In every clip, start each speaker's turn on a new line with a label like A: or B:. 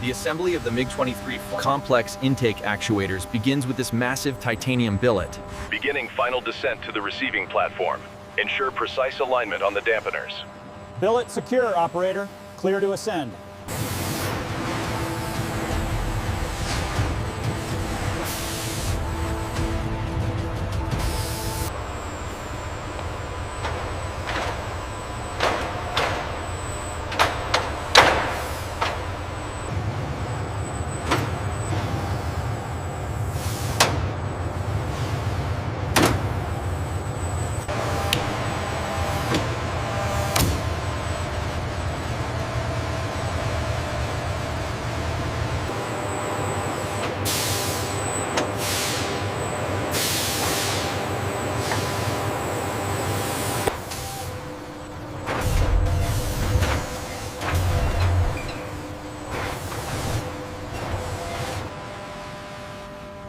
A: The assembly of the MiG-23 complex intake actuators begins with this massive titanium billet.
B: Beginning final descent to the receiving platform. Ensure precise alignment on the dampeners.
C: Billet secure, operator. Clear to ascend.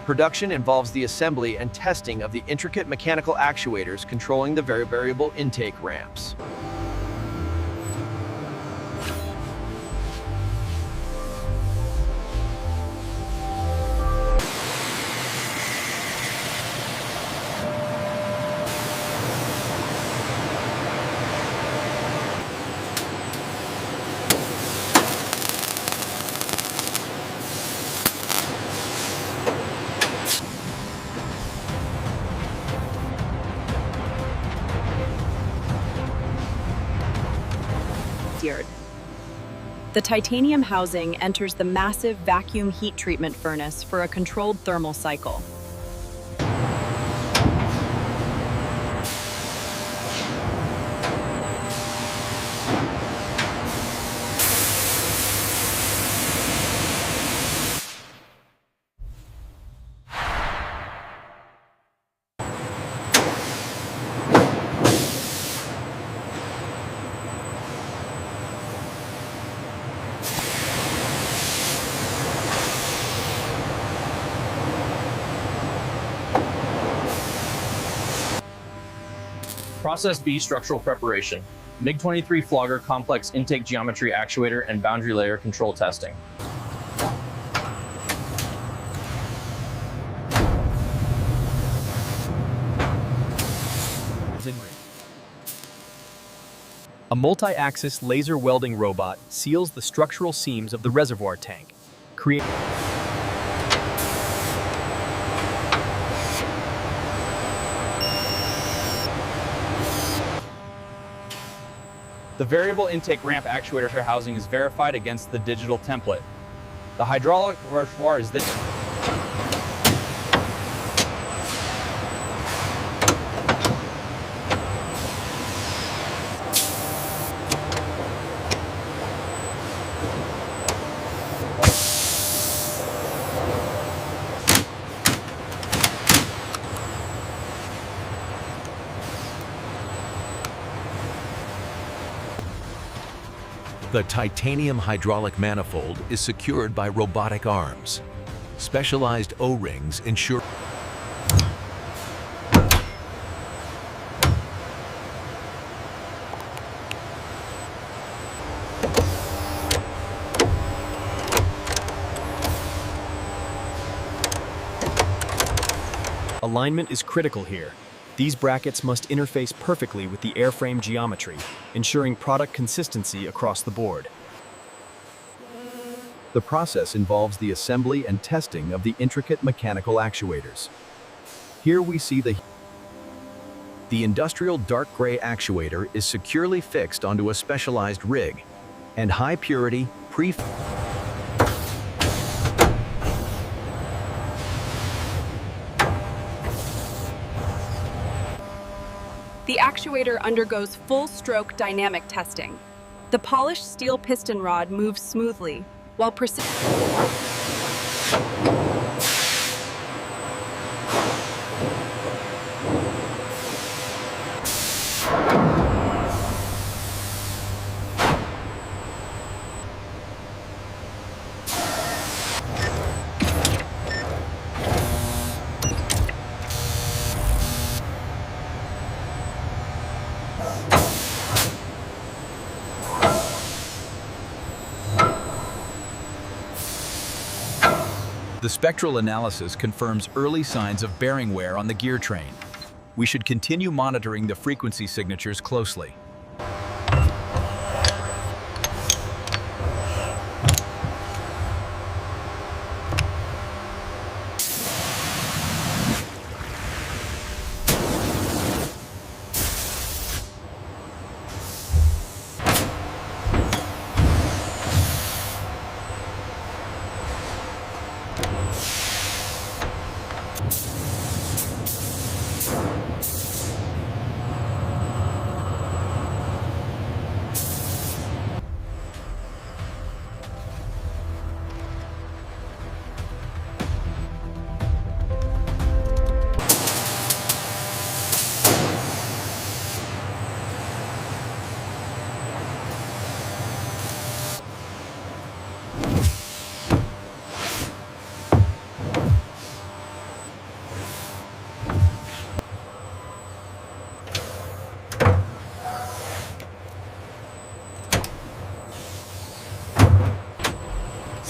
A: Production involves the assembly and testing of the intricate mechanical actuators controlling the variable intake ramps.
D: The titanium housing enters the massive vacuum heat treatment furnace for a controlled thermal cycle.
E: Process B, structural preparation. MiG-23 Flogger complex intake geometry actuator and boundary layer control testing.
F: A multi-axis laser welding robot seals the structural seams of the reservoir tank, creating
G: The variable intake ramp actuator housing is verified against the digital template. The hydraulic reservoir is this.
H: The titanium hydraulic manifold is secured by robotic arms. Specialized O-rings ensure
F: alignment is critical here. These brackets must interface perfectly with the airframe geometry, ensuring product consistency across the board.
A: The process involves the assembly and testing of the intricate mechanical actuators. Here we see the industrial dark gray actuator is securely fixed onto a specialized rig, and high purity
D: The actuator undergoes full-stroke dynamic testing. The polished steel piston rod moves smoothly, while
I: The spectral analysis confirms early signs of bearing wear on the gear train. We should continue monitoring the frequency signatures closely.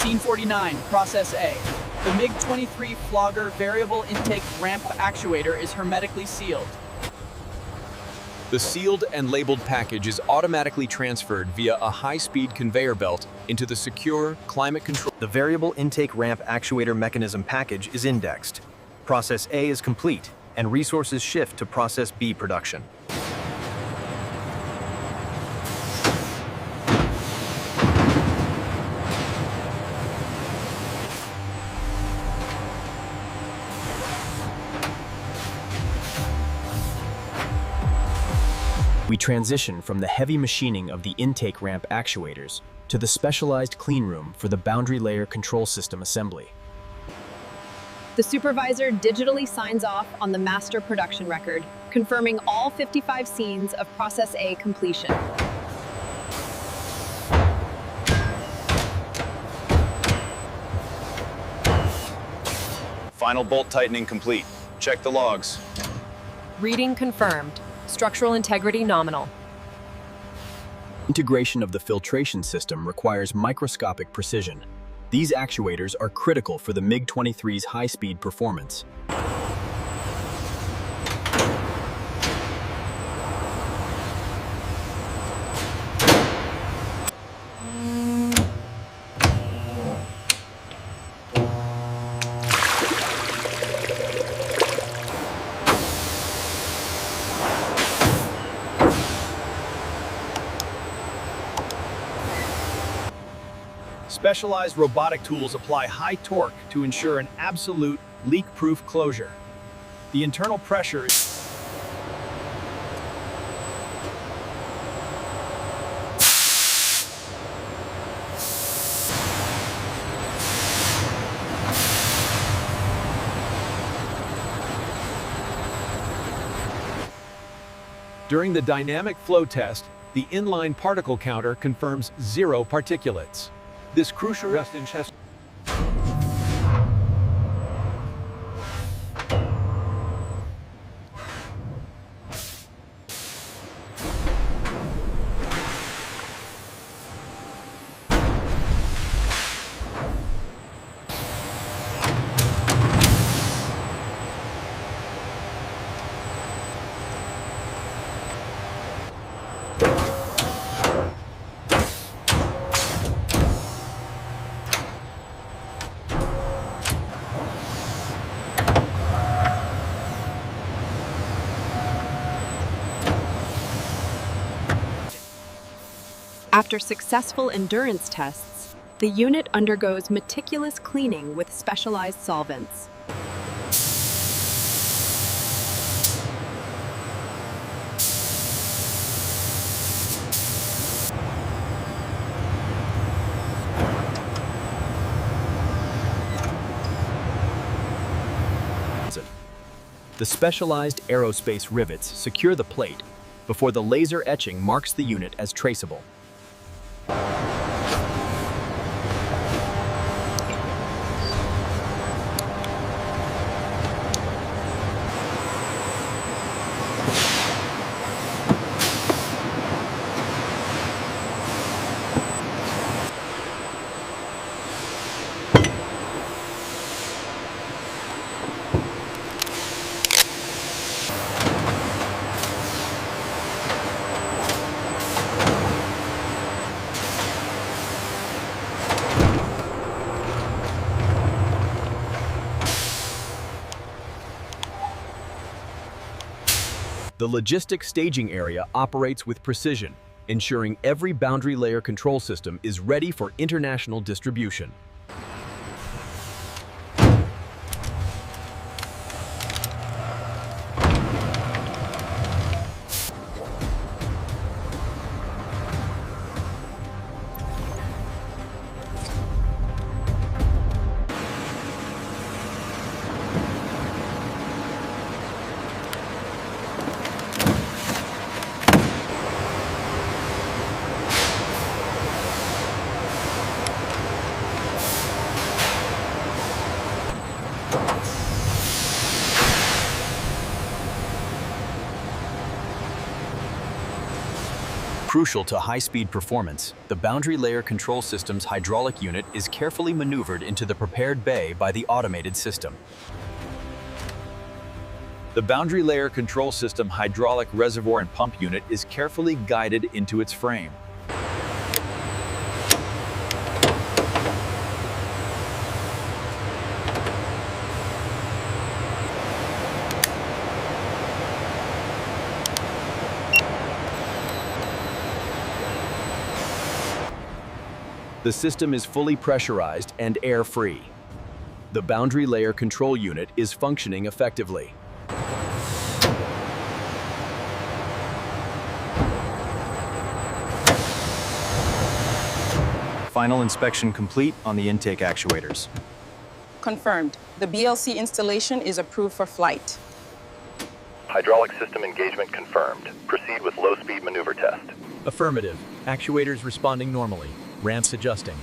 J: Scene 49, Process A. The MiG-23 Flogger variable intake ramp actuator is hermetically sealed.
F: The sealed and labeled package is automatically transferred via a high-speed conveyor belt into the secure, climate-controlled.
A: The variable intake ramp actuator mechanism package is indexed. Process A is complete, and resources shift to Process B production.
F: We transition from the heavy machining of the intake ramp actuators to the specialized clean room for the boundary layer control system assembly.
D: The supervisor digitally signs off on the master production record, confirming all 55 scenes of Process A completion.
K: Final bolt tightening complete. Check the logs.
L: Reading confirmed. Structural integrity nominal.
F: Integration of the filtration system requires microscopic precision. These actuators are critical for the MiG-23's high-speed performance.
A: Specialized robotic tools apply high torque to ensure an absolute leak-proof closure. The internal pressure is During the dynamic flow test, the inline particle counter confirms 0 particulates. This crucial rest in chest.
D: After successful endurance tests, the unit undergoes meticulous cleaning with specialized solvents.
F: The specialized aerospace rivets secure the plate before the laser etching marks the unit as traceable. The logistic staging area operates with precision, ensuring every boundary layer control system is ready for international distribution. Crucial to high-speed performance, the boundary layer control system's hydraulic unit is carefully maneuvered into the prepared bay by the automated system. The boundary layer control system hydraulic reservoir and pump unit is carefully guided into its frame. The system is fully pressurized and air-free. The boundary layer control unit is functioning effectively.
K: Final inspection complete on the intake actuators.
M: Confirmed. The BLC installation is approved for flight.
B: Hydraulic system engagement confirmed. Proceed with low-speed maneuver test.
F: Affirmative. Actuators responding normally. Ramps adjusting.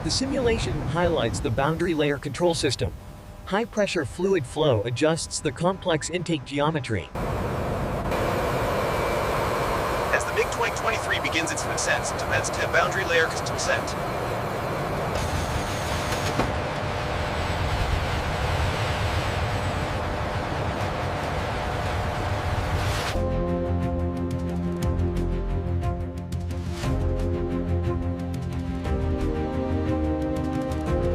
N: The simulation highlights the boundary layer control system. High-pressure fluid flow adjusts the complex intake geometry.
O: As the MiG-23 begins its ascent to boundary layer descent,